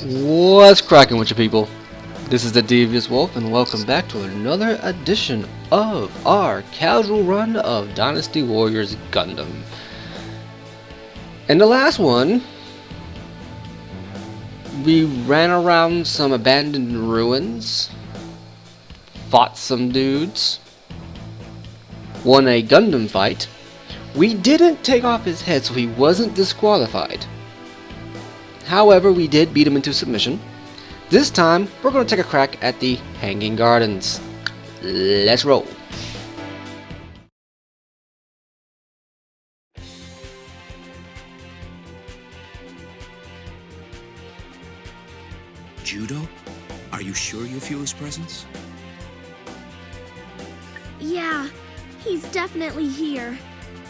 What's cracking with you people? This is the Devious Wolf and welcome back to another edition of our casual run of Dynasty Warriors Gundam. In the last one, we ran around some abandoned ruins, fought some dudes, won a Gundam fight. We didn't take off his head so he wasn't disqualified. However, we did beat him into submission. This time, we're going to take a crack at the Hanging Gardens. Let's roll. Judo? Are you sure you feel his presence? Yeah, he's definitely here.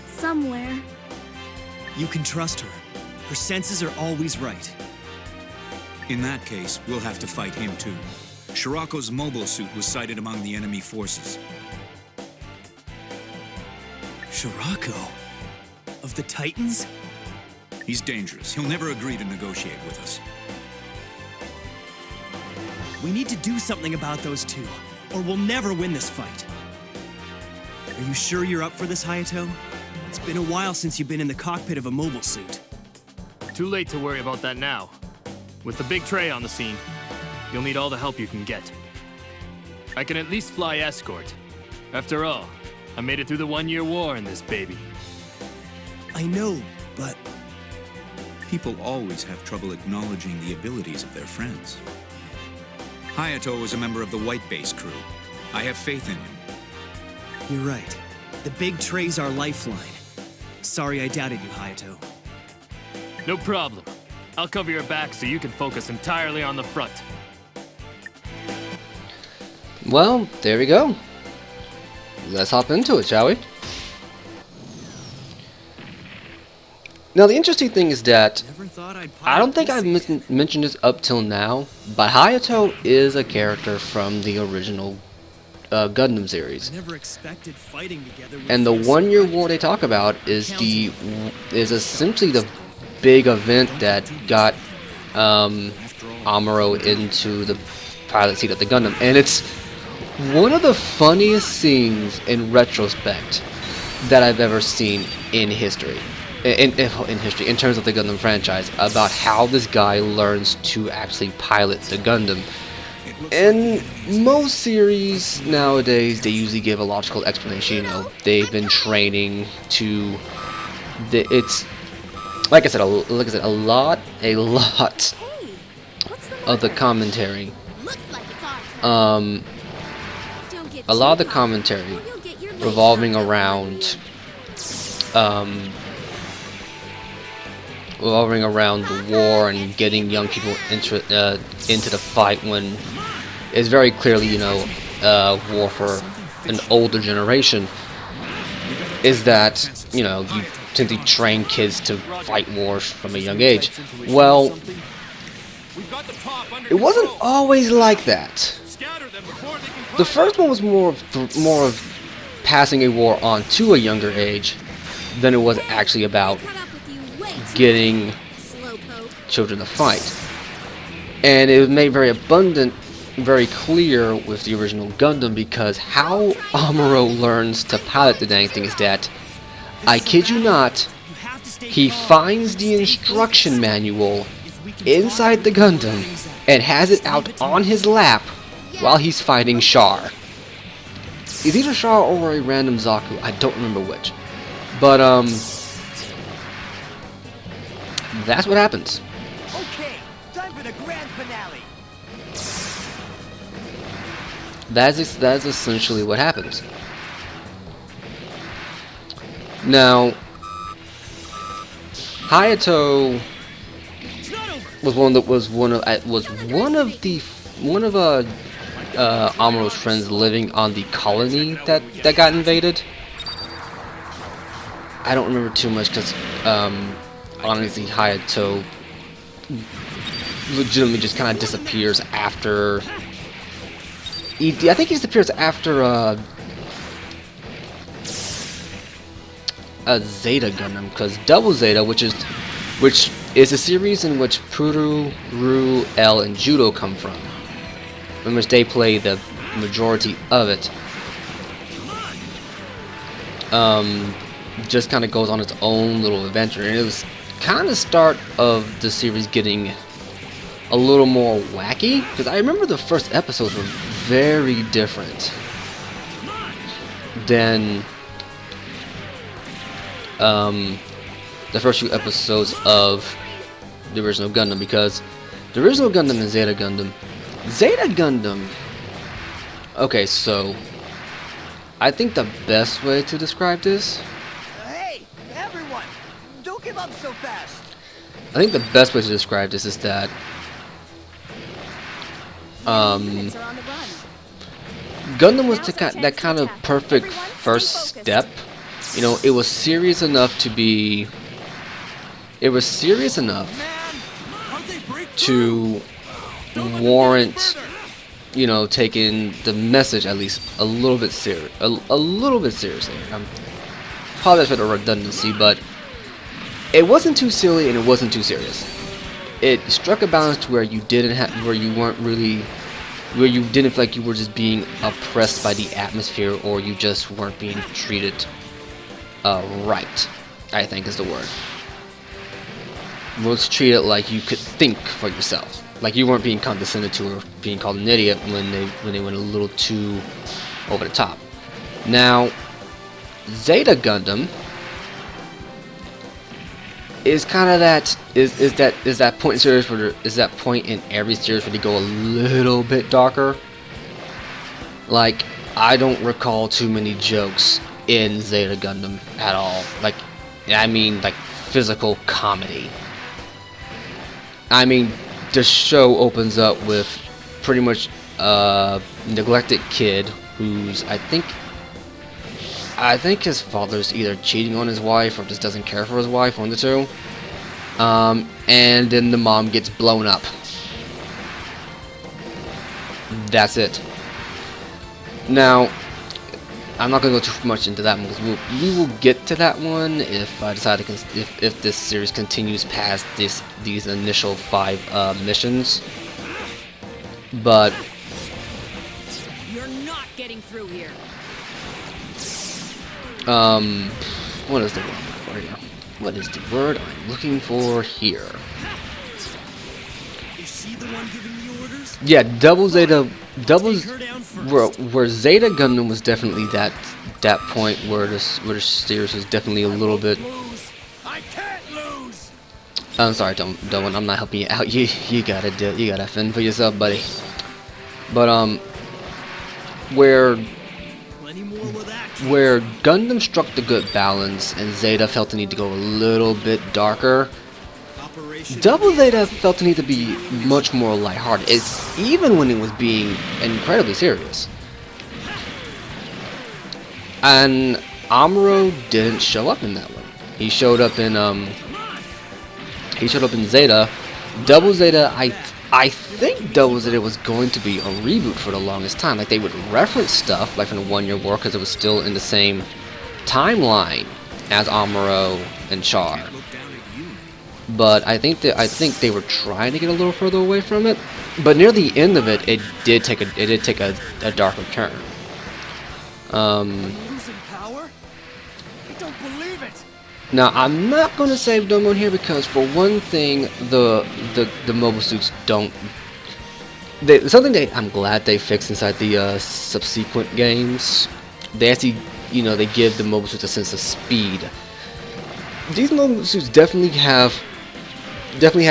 Somewhere. You can trust her. Her senses are always right. In that case, we'll have to fight him too. Scirocco's mobile suit was sighted among the enemy forces. Scirocco? Of the Titans? He's dangerous. He'll never agree to negotiate with us. We need to do something about those two, or we'll never win this fight. Are you sure you're up for this, Hayato? It's been a while since you've been in the cockpit of a mobile suit. Too late to worry about that now. With the big tray on the scene, you'll need all the help you can get. I can at least fly escort. After all, I made it through the one-year war in this baby. I know, but... People always have trouble acknowledging the abilities of their friends. Hayato was a member of the White Base crew. I have faith in him. You're right. The big tray's our lifeline. Sorry I doubted you, Hayato. No problem. I'll cover your back so you can focus entirely on the front. Well, there we go. Let's hop into it, shall we? Now, the interesting thing is that I don't think I've mentioned this up till now, but Hayato is a character from the original Gundam series. And the one-year war they talk about is essentially the big event that got Amuro into the pilot seat of the Gundam, and it's one of the funniest scenes in retrospect that I've ever seen in history. In history, in terms of the Gundam franchise, about how this guy learns to actually pilot the Gundam. In most series nowadays, they usually give a logical explanation. You know, they've been training to. It's like I said, a lot of the commentary. A lot of the commentary revolving around. Revolving around the war and getting young people into the fight when it's very clearly, you know, war for an older generation, is that, you know, you simply train kids to fight wars from a young age. Well, it wasn't always like that. The first one was more of passing a war on to a younger age than it was actually about getting children to fight. And it was made very abundant, very clear with the original Gundam, because how Amuro learns to pilot the dang thing is that, I kid you not, he finds the instruction manual inside the Gundam and has it out on his lap while he's fighting Char. It's either Char or a random Zaku, I don't remember which. But, that's what happens. Okay, time for the grand finale. That's essentially what happens. Now, Hayato was one of Amuro's friends living on the colony that got invaded. I don't remember too much because honestly, Hayato legitimately just kind of disappears after. I think he disappears after a Zeta Gundam, because Double Zeta, which is a series in which Puru, Ru, L and Judo come from, in which they play the majority of it. Just kind of goes on its own little adventure, and it was kind of start of the series getting a little more wacky, because I remember the first episodes were very different than the first few episodes of the original Gundam, because the original Gundam and Zeta Gundam, okay, so I think the best way to describe this, Hey, everyone! Don't give up so fast! I think the best way to describe this is that Gundam was that kind of perfect first step. You know, it was serious enough to be. It was serious enough to warrant, you know, taking the message at least a little bit serious, a little bit seriously. I apologize for the redundancy, but it wasn't too silly and it wasn't too serious. It struck a balance to where you didn't have, where you weren't really, where you didn't feel like you were just being oppressed by the atmosphere, or you just weren't being treated right, I think is the word. Was treated like you could think for yourself, like you weren't being condescended to or being called an idiot when they went a little too over the top. Now, Zeta Gundam is kind of that is that point in series where is that point in every series where they go a little bit darker. Like, I don't recall too many jokes in Zeta Gundam at all. Like, I mean, like physical comedy. I mean, the show opens up with pretty much a neglected kid who's I think his father's either cheating on his wife or just doesn't care for his wife, one of the two. And then the mom gets blown up. That's it. Now, I'm not going to go too much into that one because we will get to that one if I decide to if this series continues past these initial 5 missions. But you're not getting through here. What is the word for here? What is the word I'm looking for here? Is she the one giving the orders? Yeah, where Zeta Gundam was definitely that point where the series was definitely a little bit. I can't lose! I'm sorry, Dolan, I'm not helping you out. You gotta fend for yourself, buddy. But where Gundam struck the good balance and Zeta felt the need to go a little bit darker, Double Zeta felt the need to be much more lighthearted. It's even when it was being incredibly serious. And Amuro didn't show up in that one. He showed up in Zeta. Double Zeta, I think Double Zeta was going to be a reboot for the longest time. Like, they would reference stuff like from the 1 Year War because it was still in the same timeline as Amuro and Char. But I think they were trying to get a little further away from it. But near the end of it, it did take a darker turn. Losing power? I don't believe it! Now, I'm not going to save Domon here because, for one thing, the mobile suits don't. Something that I'm glad they fixed inside the subsequent games. They actually, they give the mobile suits a sense of speed. These mobile suits definitely have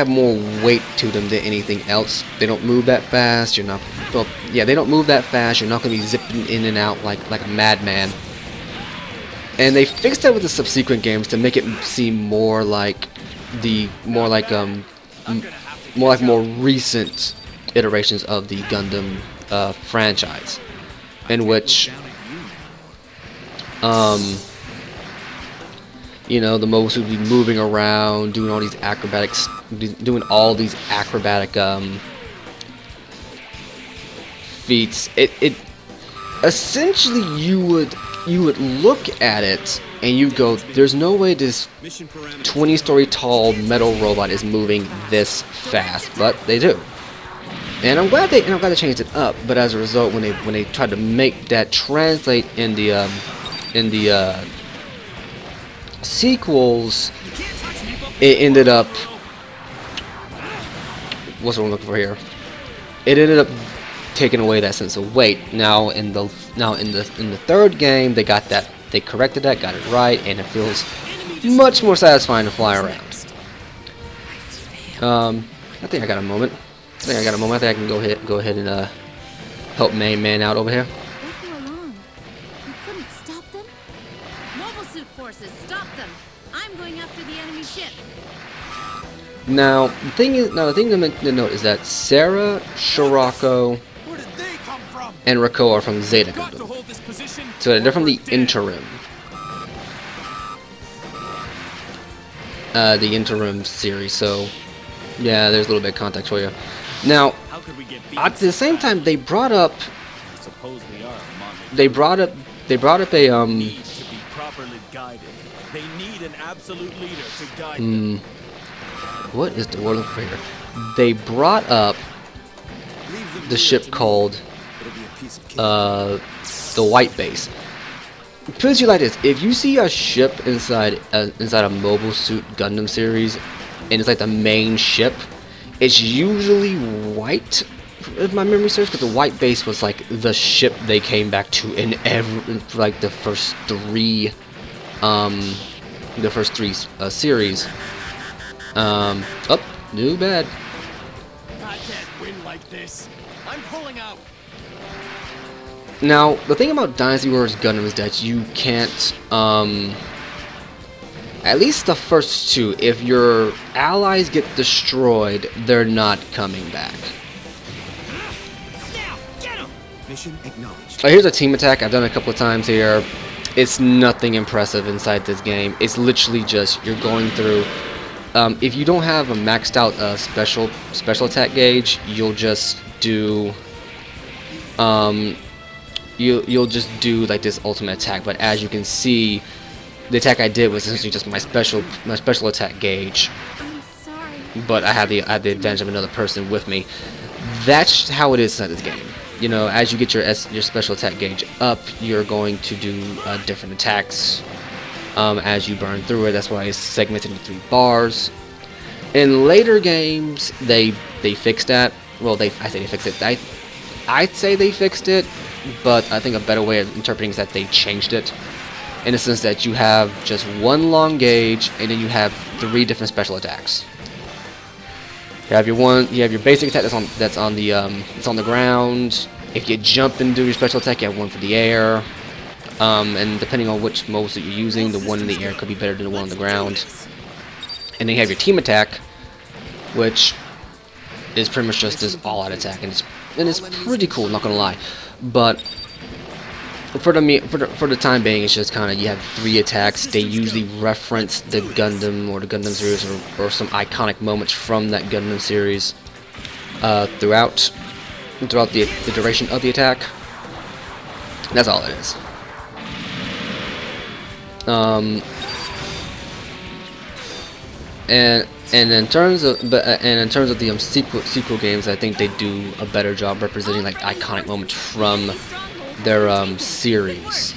more weight to them than anything else. They don't move that fast. They don't move that fast. You're not going to be zipping in and out like a madman. And they fixed that with the subsequent games to make it seem more like more recent iterations of the Gundam franchise, in which the mobile suit would be moving around, doing all these acrobatic feats. It essentially you would look at it and you'd go, there's no way this 20-story tall metal robot is moving this fast, but they do. And I'm glad they changed it up. But as a result, when they tried to make that translate in the sequels, it ended up, what's what I'm looking for here? It ended up taking away that sense of weight. Now in the third game, they corrected that, got it right, and it feels much more satisfying to fly around. I think I got a moment. I think I can go ahead and help main man out over here. Let go along. You couldn't stop them? Mobile suit forces, stop them! I'm going after the enemy ship. Now the thing to note is that Sarah, Scirocco, Where did they come from? and Rico are from Zeta Gundam. So they're from the interim. The interim series, so yeah, there's a little bit of context for you. Now, at the same time, they brought up a Need to be properly guided. They need an absolute leader to guide them. what is the word I'm looking for here? They brought up the ship called the White Base. Put it to you like this: if you see a ship inside a Mobile Suit Gundam series, and it's like the main ship, it's usually white, if my memory serves, because the White Base was like the ship they came back to in like the first three series. Oh, new bad. I can't win like this. I'm pulling out. Now, the thing about Dynasty Warriors Gundam is that you can't, at least the first two, if your allies get destroyed, they're not coming back. Now, get him! Mission acknowledged. Here's a team attack. I've done it a couple of times here. It's nothing impressive inside this game. It's literally just, you're going through, if you don't have a maxed out special attack gauge, you'll just do, you'll just do like this ultimate attack. But as you can see, the attack I did was essentially just my special attack gauge. I'm sorry. But I had the advantage of another person with me. That's how it is inside this game. You know, as you get your special attack gauge up, you're going to do different attacks as you burn through it. That's why it's segmented into 3 bars. In later games, they fixed that. Well, I say they fixed it. I'd say they fixed it, but I think a better way of interpreting is that they changed it, in the sense that you have just one long gauge, and then you have 3 different special attacks. You have your basic attack that's on the ground. If you jump and do your special attack, you have one for the air. And depending on which modes that you're using, the one in the air could be better than the one on the ground. And then you have your team attack, which is pretty much just this all-out attack, and it's pretty cool, not gonna lie. But for the time being, it's just kind of, you have 3 attacks. They usually reference the Gundam or the Gundam series or some iconic moments from that Gundam series throughout the duration of the attack. That's all it is. And in terms of the sequel games, I think they do a better job representing like iconic moments from their series,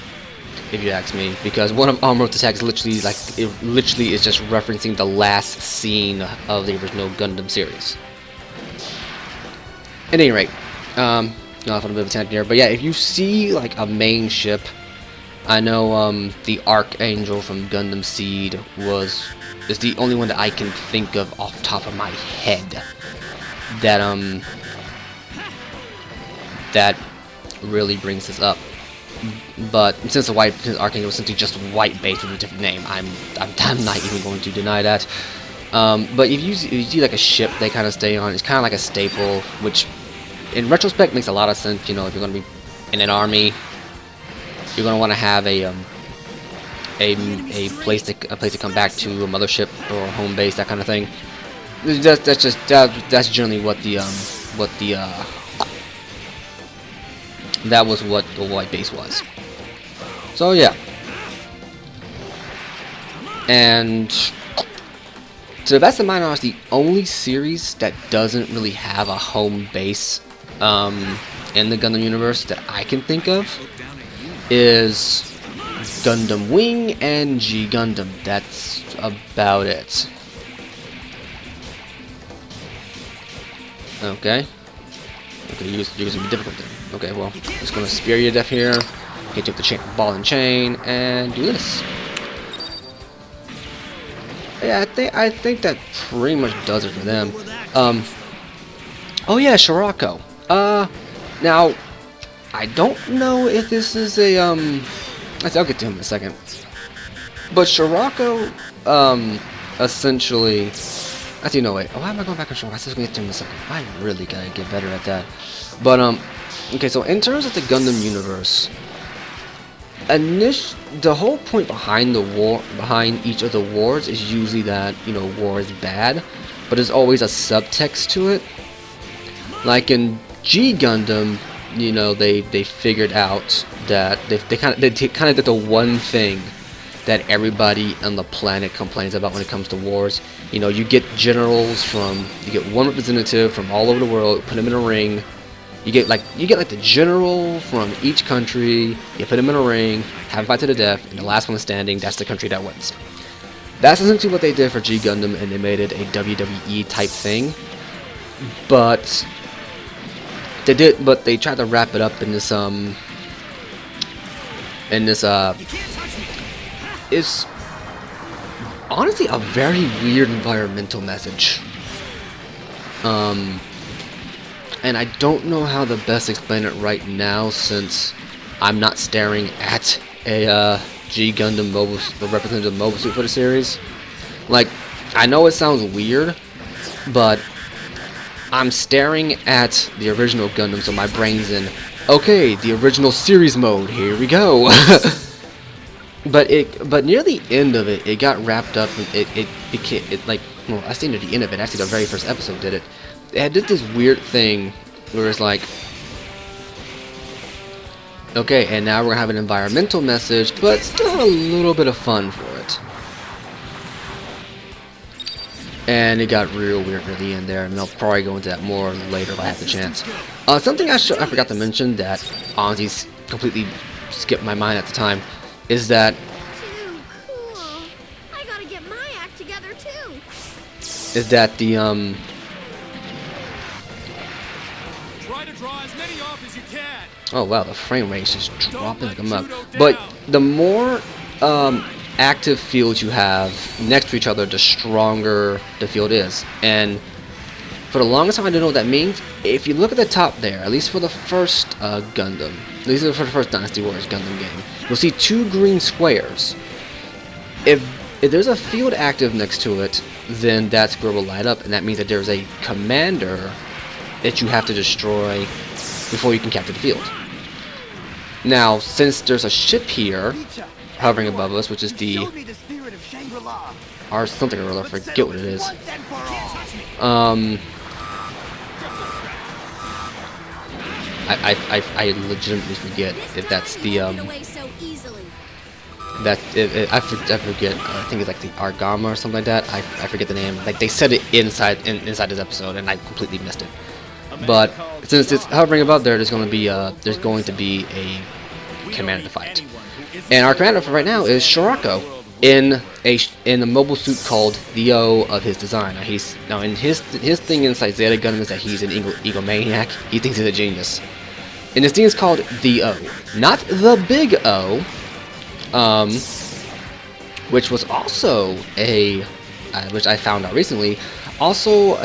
if you ask me, because one of Armored Attack is literally is just referencing the last scene of the original Gundam series. At any rate, not a bit of a tangent here, but yeah, if you see like a main ship, I know the Archangel from Gundam Seed is the only one that I can think of off the top of my head that really brings this up. But since Archangel was simply just White Base with a different name, I'm not even going to deny that. But if you see like a ship they kind of stay on, it's kind of like a staple, which in retrospect makes a lot of sense. You know, if you're going to be in an army, you're going to want to have a place to come back to, a mothership or a home base, that kind of thing. That's generally what the White Base was. So yeah, and to the best of my knowledge, the only series that doesn't really have a home base in the Gundam universe that I can think of is Gundam Wing and G Gundam. That's about it. Okay. Okay, you're gonna be difficult then. Okay, well, just gonna spear you to death here. Hit you with the ball and chain, and do this. Yeah, I think that pretty much does it for them. Oh yeah, Scirocco. Now, I don't know if this is a I'll get to him in a second. But Scirocco, essentially. Actually, no wait. Oh, why am I going back on Scirocco? I was gonna get to him in a second. I really gotta get better at that. But okay. So in terms of the Gundam universe, the whole point behind the war, behind each of the wars, is usually that, you know, war is bad, but there's always a subtext to it. Like in G Gundam, you know, they figured out that they kind of did the one thing that everybody on the planet complains about when it comes to wars. You know, you get you get one representative from all over the world, put them in a ring. You get like the general from each country. You put them in a ring, have a fight to the death, and the last one standing, that's the country that wins. That's essentially what they did for G Gundam, and they made it a WWE type thing. But they tried to wrap it up in this is honestly a very weird environmental message. And I don't know how to best explain it right now, since I'm not staring at a G Gundam the representative mobile suit for the series. Like, I know it sounds weird, but I'm staring at the original Gundam, so my brain's in, okay, the original series mode, here we go. But near the end of it, it got wrapped up, and it became, well, I say near the end of it, actually the very first episode did it. It did this weird thing where it's like, okay, and now we're gonna have an environmental message, but still have a little bit of fun for it. And it got real weird near the end there, and I'll probably go into that more later if I have the chance. Something I forgot to mention that honestly completely skipped my mind at the time is that Too cool. I gotta get my act together too. is that the Try to draw as many off as you can. oh wow, the frame rate is just dropping like a mug. But the more active fields you have next to each other, the stronger the field is. And for the longest time, I didn't know what that means. If you look at the top there, at least for the first Gundam, at least for the first Dynasty Warriors Gundam game, you'll see 2 green squares. If there's a field active next to it, then that square will light up, and that means that there's a commander that you have to destroy before you can capture the field. Now, since there's a ship here hovering above us, which is the or something or other, I forget what it is. I legitimately forget if that's the I forget. I think it's like the Argama or something like that. I forget the name. Like, they said it inside this episode, and I completely missed it. But since it's hovering above there, there's going to be a commander to fight. And our commander for right now is Scirocco in a mobile suit called the O of his design. Now in his thing inside Zeta Gundam is that he's an egomaniac. He thinks he's a genius. And his thing is called the O, not the big O, which was also which I found out recently, also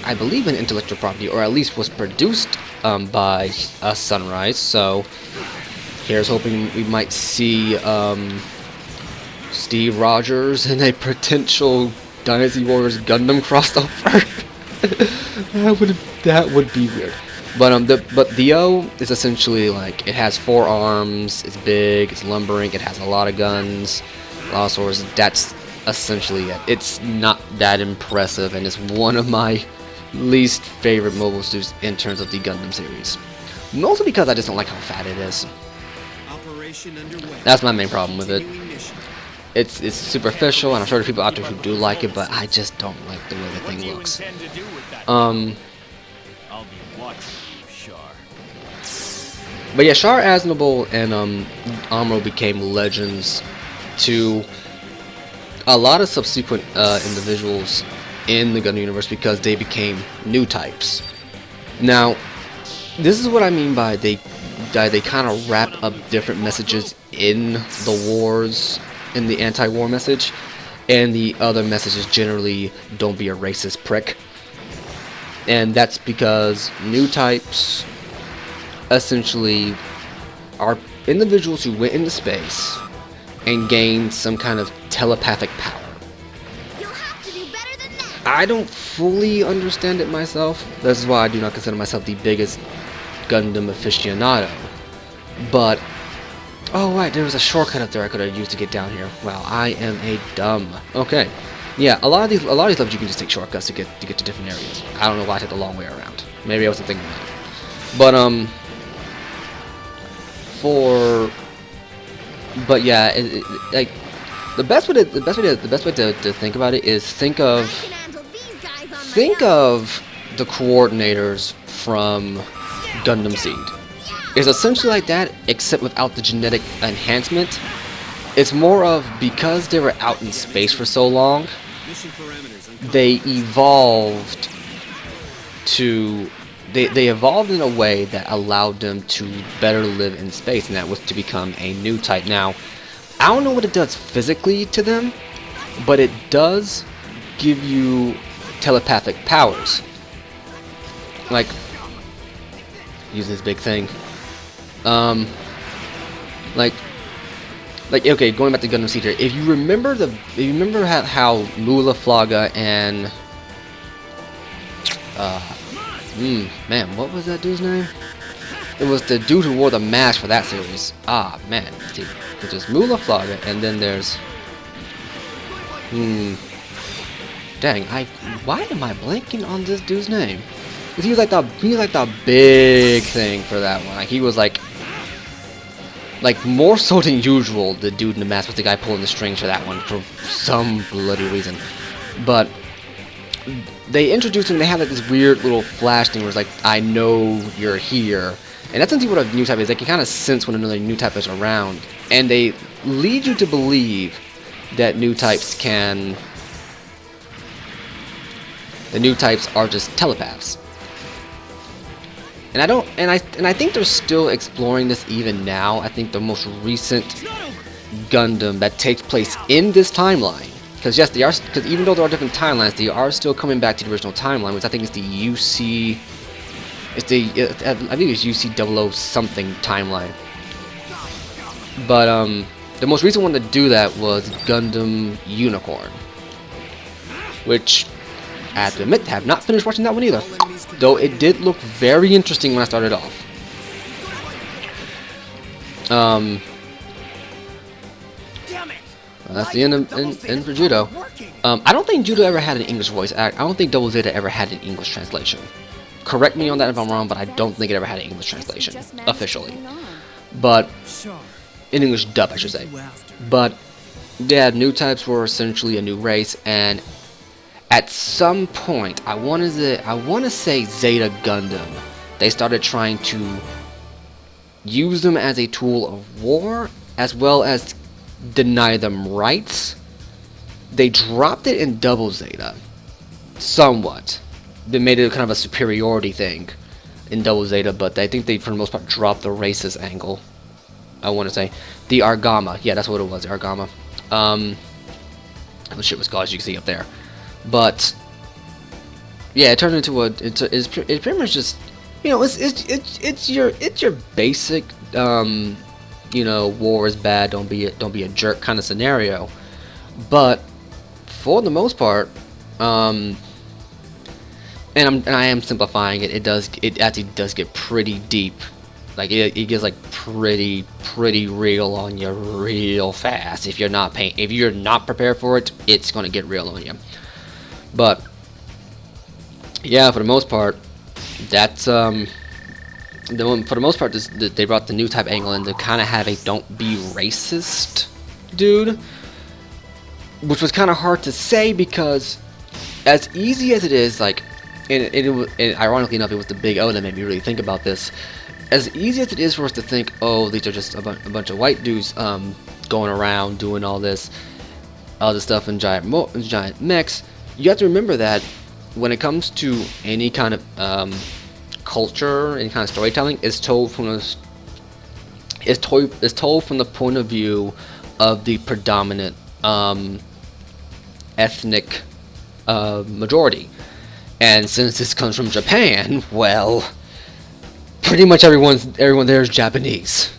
I believe an intellectual property, or at least was produced by Sunrise. So here's hoping we might see Steve Rogers in a potential Dynasty Warriors Gundam crossover. that would be weird. But the O is essentially like, it has 4 arms, it's big, it's lumbering, it has a lot of guns, a lot of swords. That's essentially it. It's not that impressive, and it's one of my least favorite mobile suits in terms of the Gundam series. Mostly because I just don't like how fat it is. That's my main problem with it. it's superficial, and I'm sure there's people out there who do like it, but I just don't like the way the What do thing you looks. intend to do with that? Um, I'll be watching you, Char. but yeah, Char Aznable and Amuro became legends to a lot of subsequent individuals in the Gundam universe because they became new types. Now, this is what I mean by they kind of wrap up different messages in the wars, in the anti-war message, and the other messages generally don't be a racist prick. And that's because new types essentially are individuals who went into space and gained some kind of telepathic power. You'll have to do better than that. I don't fully understand it myself. This is why I do not consider myself the biggest Gundam aficionado. But, oh right, there was a shortcut up there I could have used to get down here. Wow, I am a dumb. Okay, yeah, a lot of these levels you can just take shortcuts to get to different areas. I don't know why I took the long way around. Maybe I wasn't thinking about it. But yeah, like the best way to think about it is think I of can handle these guys on my own. the coordinators from Gundam Seed. It's essentially like that, except without the genetic enhancement. It's more of, because they were out in space for so long, they evolved to... They evolved in a way that allowed them to better live in space, and that was to become a new type. Now, I don't know what it does physically to them, but it does give you telepathic powers. Like, using this big thing. Like okay, going back to Gundam Seed here. If you remember how Mula Flaga and man, what was that dude's name? It was the dude who wore the mask for that series. Ah, man, dude. There's Mula Flaga, and then there's dang, why am I blanking on this dude's name? He was like the big thing for that one. Like, he was like more so than usual. The dude in the mask was the guy pulling the strings for that one for some bloody reason. But they introduced him. They have like this weird little flash thing where it's like, I know you're here, and that's essentially what a new type is. They can kind of sense when another new type is around, and they lead you to believe that new types are just telepaths. And I think they're still exploring this even now. I think the most recent Gundam that takes place in this timeline, because yes, they are, because even though there are different timelines, they are still coming back to the original timeline, which I think is the UC. It's the I think it's UC 00 something timeline. But the most recent one to do that was Gundam Unicorn, which I have to admit, have not finished watching that one either. Though it did look very interesting when I started off. Damn it. Well, that's the end for Judo. I don't think Judo ever had an English voice act. I don't think Double Zeta ever had an English translation. Correct me on that if I'm wrong, but I don't think it ever had an English translation officially. But in English dub, I should say. But yeah, new types were essentially a new race, and at some point, I want to say Zeta Gundam, they started trying to use them as a tool of war, as well as deny them rights. They dropped it in Double Zeta, somewhat. They made it kind of a superiority thing in Double Zeta, but I think they, for the most part, dropped the racist angle. I want to say the Argama, yeah, that's what it was, the Argama. The shit was called, as you can see up there. But yeah, it turned into it's pretty much just, you know, it's your basic you know, war is bad, don't be a jerk kind of scenario. But for the most part, and I am simplifying it. It actually does get pretty deep. Like it gets like pretty real on you real fast. If you're not prepared for it, it's gonna get real on you. But yeah, for the most part, that's for the most part, they brought the new type angle in to kind of have a don't be racist dude. which was kind of hard to say because as easy as it is, like, and ironically enough, it was the Big O that made me really think about this. As easy as it is for us to think, oh, these are just a bunch of white dudes going around doing all this stuff in giant mechs, you have to remember that when it comes to any kind of culture, any kind of storytelling, it's told from the point of view of the predominant ethnic majority. And since this comes from Japan, well, pretty much everyone there is Japanese.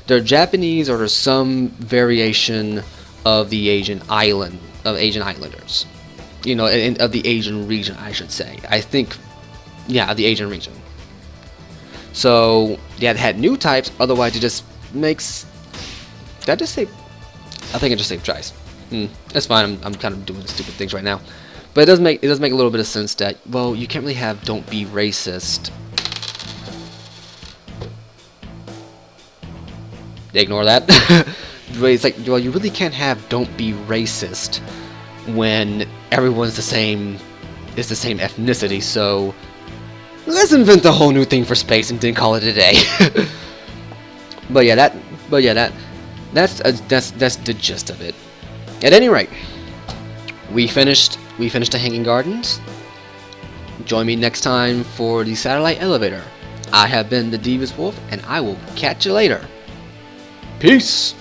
They're Japanese, or there's some variation of the Asian Islanders. You know, of the Asian region, I should say. I think, yeah, of the Asian region. So, yeah, they had new types, otherwise it just makes... Did I just say... I think I just saved tries. That's fine, I'm kind of doing stupid things right now. But it does make a little bit of sense that, well, you can't really have don't be racist. Ignore that. It's like, well, you really can't have don't be racist when everyone's the same ethnicity, so let's invent a whole new thing for space and then call it a day. that's the gist of it. At any rate, we finished the Hanging Gardens. Join me next time for the Satellite Elevator. I have been the Devious Wolf, and I will catch you later. Peace!